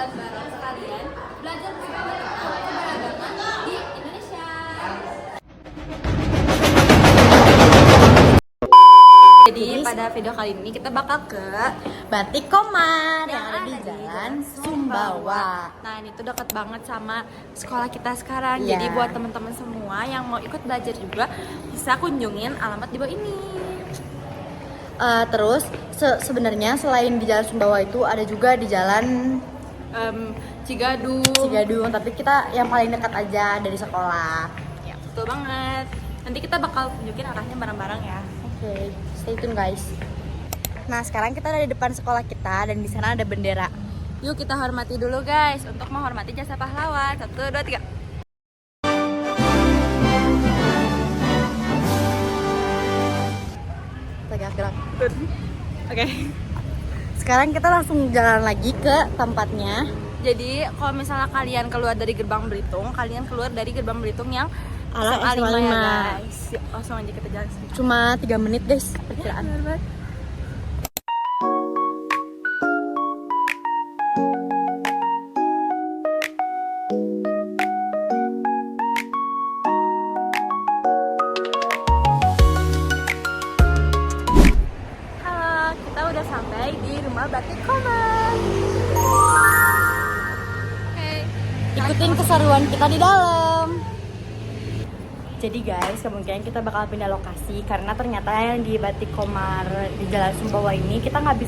jalan bareng sekalian belajar bersama tentang keberagaman di Indonesia. Jadi pada video kali ini kita bakal ke Batik Komar yang ada di Jalan Sumbawa. Nah ini tuh dekat banget sama sekolah kita sekarang. Iya. Jadi buat teman-teman semua yang mau ikut belajar juga bisa kunjungin alamat di bawah ini. Terus sebenarnya selain di Jalan Sumbawa itu ada juga di Jalan Cigadung. tapi kita yang paling dekat aja dari sekolah. Ya betul banget. Nanti kita bakal tunjukin arahnya bareng-bareng ya. Oke, stay tune guys. Nah sekarang kita ada di depan sekolah kita dan di sana ada bendera. Yuk kita hormati dulu guys untuk menghormati jasa pahlawan. 1, 2, 3. Gerak-gerak. Oke. Sekarang kita langsung jalan lagi ke tempatnya. Jadi kalau misalnya kalian keluar dari gerbang Belitung, kalian keluar dari gerbang Belitung yang Arah SMA 5 ya SMA 5. guys. Yuk, langsung aja kita jalan sini. Cuma 3 menit guys perkiraan. Bener banget. Halo, kita udah sampai di rumah Batik Komar. Oke. Ikutin keseruan kita di dalam. Jadi guys, kemungkinan kita bakal pindah lokasi karena ternyata yang di Batik Komar di Jalan Sumbawa ini kita nggak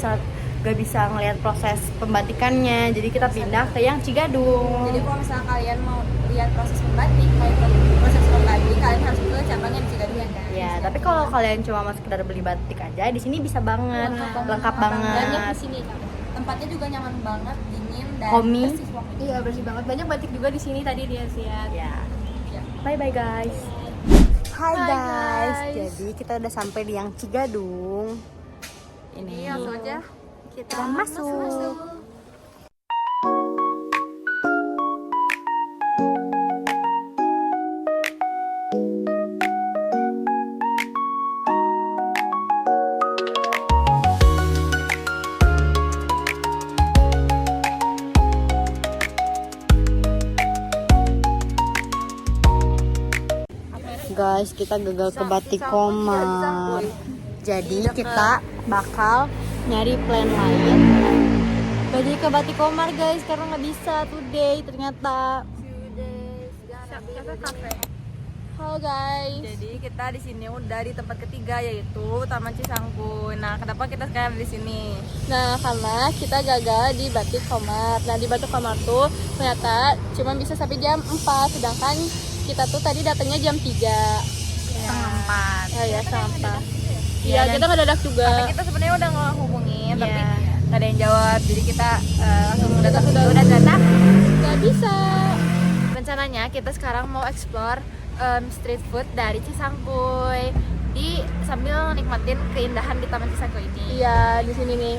bisa ngelihat proses pembatikannya. Jadi kita pindah ke yang Cigadung. Jadi kalau misalnya kalian mau lihat proses membatik, proses membatik, kalian harus ke cabang yang di Cigadung ya guys. Ya, tapi kalau kalian cuma mau sekedar beli batik aja, di sini bisa banget, lengkap banget. Banyak di sini. Tempatnya juga nyaman banget, dingin dan Homey. bersih. Iya bersih banget. Banyak batik juga di sini tadi dia lihat. Ya. Ya. Bye bye guys. Hai Hai, guys. guys. Jadi kita udah sampai di yang Cigadung. Ini langsung aja kita masuk. Guys, kita gagal ke Batik Komar. Jadi kita bakal nyari plan lain. Jadi ke Batik Komar guys, karena nggak bisa today ternyata. Halo guys. Jadi kita di sini udah di tempat ketiga yaitu Taman Cisangkuy. Nah, kenapa kita sekarang di sini? Nah, karena kita gagal di Batik Komar. Nah, di Batik Komar tuh ternyata cuma bisa sampai jam 4, sedangkan kita tuh tadi datangnya jam 3. Setengah 4. Oh ya, sampai. Iya, Iya, kita ngedadak juga. Tapi kita sebenarnya udah ngehubungin, tapi Iya. nggak ada yang jawab. Jadi kita langsung datang udah datang. Nggak bisa. Rencananya kita sekarang mau explore street food dari Cisangkuy sambil nikmatin keindahan di Taman Cisangkuy ini. Iya, di sini nih.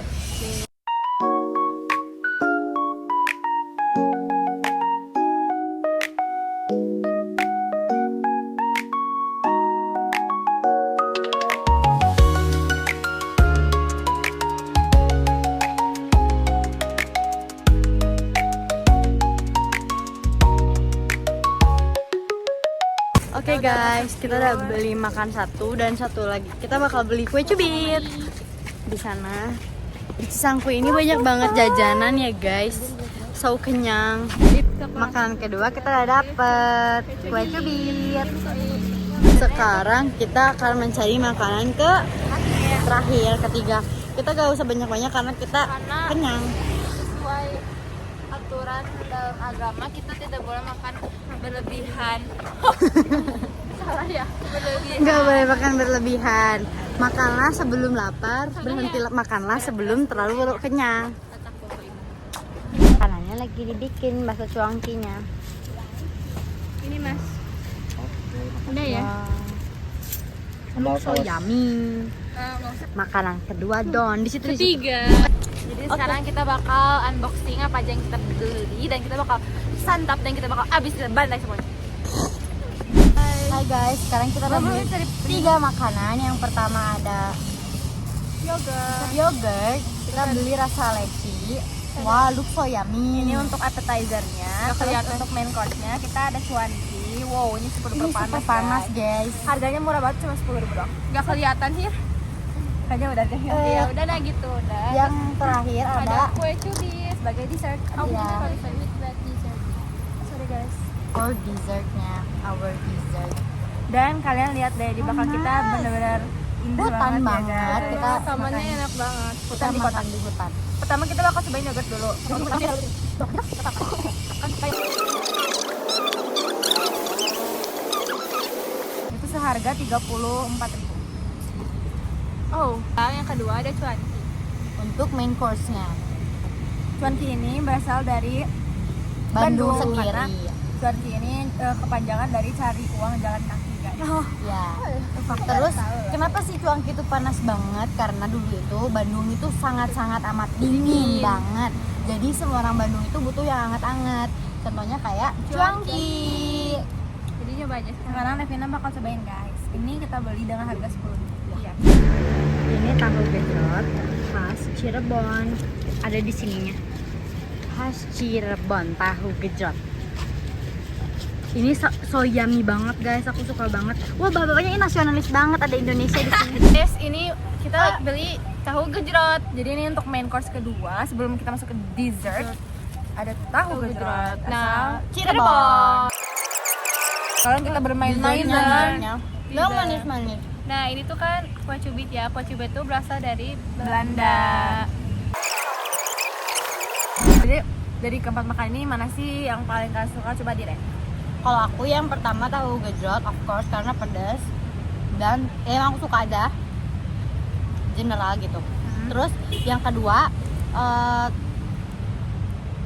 Oke guys, kita udah beli makan satu dan satu lagi kita bakal beli kue cubit di sana. Di Cisangkuy ini banyak banget jajanan ya guys, so kenyang. Makanan kedua kita udah dapet kue cubit. Sekarang kita akan mencari makanan terakhir, ketiga. Kita gak usah banyak-banyak karena kita kenyang. Sesuai aturan dalam agama kita tidak boleh makan berlebihan. Salah ya, berlebihan. Gak boleh makan berlebihan. Makanlah sebelum lapar, berhenti makanlah sebelum terlalu kenyang. Makanannya lagi dibikin bakso cuangkinya. Ini mas. Udah ya. Wow. So yummy. Makanan kedua don di situ. Ketiga. Jadi sekarang kita bakal unboxing apa aja yang kita beli dan kita bakal santap dan kita bakal habis dan bantai semuanya. Hai guys, sekarang kita beli 3 makanan. Yang pertama ada Yogurt. yogurt. Kita beli rasa leci. Wah, look so yummy. Ini untuk appetizer-nya. Nggak Terus kelihatan. untuk main course-nya kita ada cuanki. Wow, ini super Ini panas, super panas, guys. Harganya murah banget, cuma 10.000 doang. Nggak kelihatan sih. Kayaknya udah deh. Eh, Ya udah nah gitu udah. Yang terakhir ada ada kue cubit sebagai dessert. Oh, Iya. ini kalau saya buat dessert. Sorry guys. our dessertnya, our dessert. Dan kalian lihat deh di belakang kita Nice. bener-bener indah Hutan banget, banget. ya guys. Kita tamannya makan- enak banget. Kita Hutan di kota. makan di hutan. Pertama kita bakal cobain yogurt dulu. Itu seharga 34.000. Oh, yang kedua ada cuanki. Untuk main course-nya, Cuanki ini berasal dari Bandung Bandung, sendiri. cuanki ini kepanjangan dari cari uang jalan kaki, guys. Ya. Terus kenapa sih cuanki itu panas banget? Karena dulu itu Bandung itu sangat-sangat amat dingin banget. Jadi semua orang Bandung itu butuh yang hangat-hangat. Contohnya kayak cuanki. Jadi coba aja. Sekarang Devina bakal cobain, guys. Ini kita beli dengan harga 10.000. Iya. Ini tahu gejrot khas Cirebon. Ada di sininya. Khas Cirebon tahu gejrot. Ini so yummy banget, guys. Aku suka banget. Wah, bapaknya ini nasionalis banget, ada Indonesia di sini. Guys, ini kita beli tahu gejrot. Jadi ini untuk main course kedua sebelum kita masuk ke dessert. Ada tahu gejrot. Nah, asal Cirebon. Sekarang kita bermain-main Dessertnya. dan Yang manis-manis. Nah ini tuh kan kue cubit ya, kue cubit itu berasal dari Belanda. Jadi dari keempat makan ini mana sih yang paling kalian suka? Coba direk. Kalau aku yang pertama tahu gejrot, of course, karena pedas dan emang aku suka aja general gitu. Terus yang kedua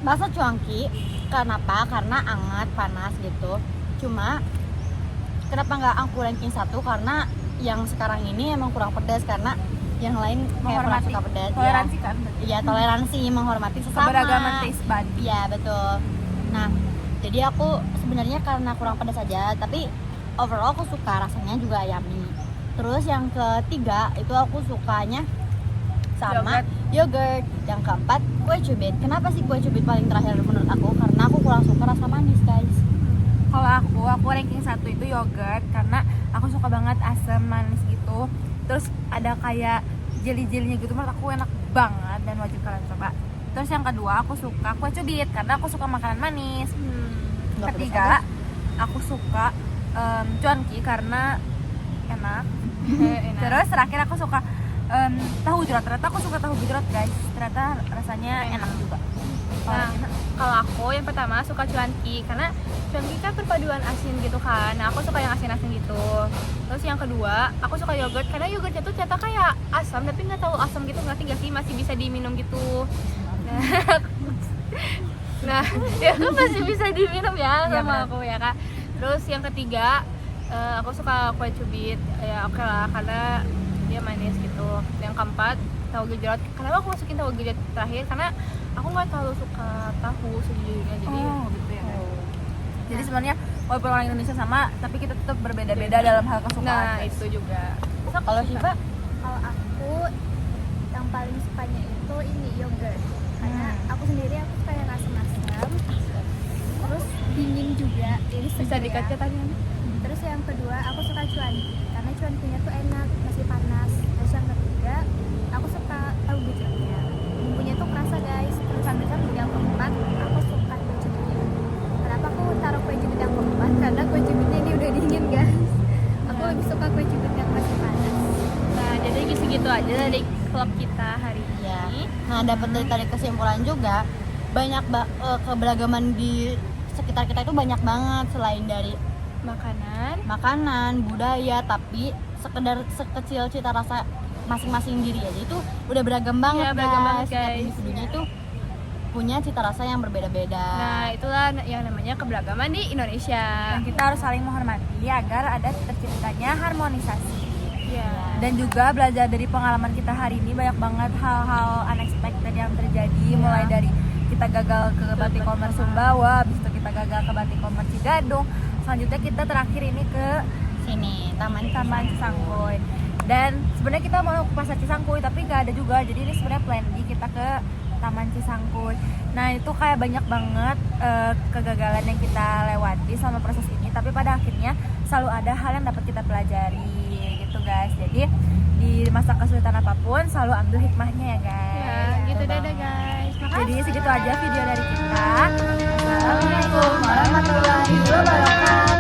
bakso cuanki. Kenapa? Karena hangat, panas gitu. Cuma kenapa nggak aku ranking satu? Karena yang sekarang ini emang kurang pedas, karena yang lain kayak kurang Menghormati. suka pedas. Toleransi kan? Iya, toleransi, menghormati sesama. Keberagaman taste bud. Iya, betul. Nah, jadi aku sebenarnya karena kurang pedas aja, tapi overall aku suka rasanya juga yummy. Terus yang ketiga itu aku sukanya sama yogurt. Yang keempat kue cubit. Kenapa sih kue cubit paling terakhir menurut aku? Karena aku kurang suka rasa manis, guys. Kalau aku ranking 1 itu yogurt karena aku suka banget asam manis gitu. Terus ada kayak jelly-jellynya gitu, menurut aku enak banget dan wajib kalian coba. Terus yang kedua aku suka kue cubit karena aku suka makanan manis. Nggak pedas Ketiga aku suka cuanki karena enak. Terus terakhir aku suka tahu gejrot. Ternyata aku suka tahu gejrot, guys. Ternyata rasanya enak juga. Nah, kalau aku yang pertama suka cuanki karena cuanki kan perpaduan asin gitu kan. Nah, aku suka yang asin-asin gitu. Terus yang kedua, aku suka yogurt karena yogurtnya tuh ternyata kayak asam tapi nggak tahu asam gitu, ngerti nggak sih, masih bisa diminum gitu. Nah, ya kan masih bisa diminum ya Iya, sama benar. aku ya kak. Terus yang ketiga, aku suka kue cubit ya, oke lah karena dia manis gitu. Yang keempat tahu gejrot. Kenapa aku masukin tahu gejrot terakhir? Karena aku nggak terlalu suka tahu sejujurnya, jadi gitu ya. Jadi sebenarnya walaupun orang Indonesia sama, tapi kita tetap berbeda-beda dalam hal kesukaan. nah guys. itu juga. Kalau Shiva, Kalau aku yang paling sukanya itu ini yogurt karena aku sendiri aku suka yang asam-asam terus dingin juga jadi Bisa segar ya. dikasih tadi. Terus yang kedua aku suka cuanki karena cuankinya tuh enak masih panas. Terus yang ketiga aku suka tahu gejrotnya, bumbunya tuh kerasa guys. Terus yang keempat aku suka kue cubitnya. Kenapa aku taruh kue cubit yang keempat? Karena kue cubitnya ini udah dingin guys. Aku lebih suka kue cubit yang masih panas. Nah jadi segitu aja dari vlog kita hari ya. ini. Nah, dapat dari tadi kesimpulan juga banyak keberagaman di sekitar kita itu banyak banget, selain dari makanan, budaya, tapi sekedar sekecil cita rasa masing-masing diri aja itu udah beragam banget, Iya, beragam banget, Setiap guys. individunya itu punya cita rasa yang berbeda-beda. Nah itulah yang namanya keberagaman di Indonesia. Dan kita harus saling menghormati agar ada terciptanya harmonisasi. Iya. Dan juga belajar dari pengalaman kita hari ini banyak banget hal-hal unexpected yang terjadi, mulai dari kita gagal ke Batik Commerce Sumbawa, habis itu kita gagal ke Batik Commerce Cigadung, selanjutnya kita terakhir ini ke Sini, Taman Cisangkuy. Dan sebenarnya kita mau ke Pasar Cisangkuy tapi nggak ada juga, jadi ini sebenarnya plan B kita ke Taman Cisangkuy. Nah itu kayak banyak banget kegagalan yang kita lewati selama proses ini, tapi pada akhirnya selalu ada hal yang dapat kita pelajari gitu guys. Jadi di masa kesulitan apapun selalu ambil hikmahnya ya guys. Ya, gitu dadah guys. Jadi segitu aja video dari kita. Assalamualaikum warahmatullahi wabarakatuh.